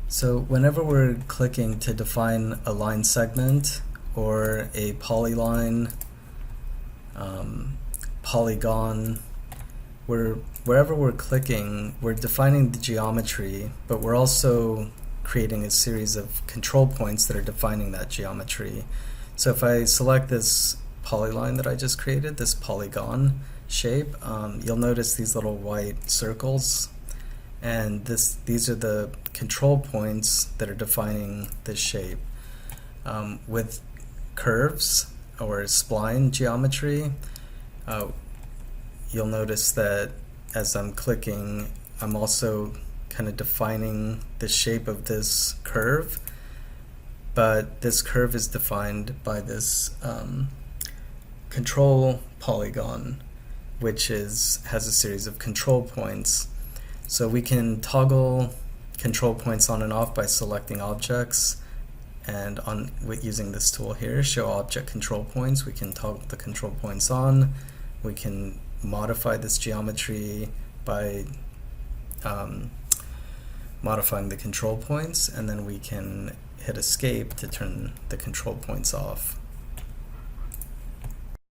So whenever we're clicking to define a line segment or a polyline, polygon, wherever we're clicking, we're defining the geometry, but we're also creating a series of control points that are defining that geometry. So if I select this polyline that I just created, this polygon shape, you'll notice these little white circles, and these are the control points that are defining this shape. With curves or spline geometry, you'll notice that as I'm clicking, I'm also kind of defining the shape of this curve, but this curve is defined by this control polygon, which has a series of control points. So we can toggle control points on and off by selecting objects, and using this tool here, show object control points, we can toggle the control points on. We can modify this geometry by modifying the control points, and then we can hit escape to turn the control points off.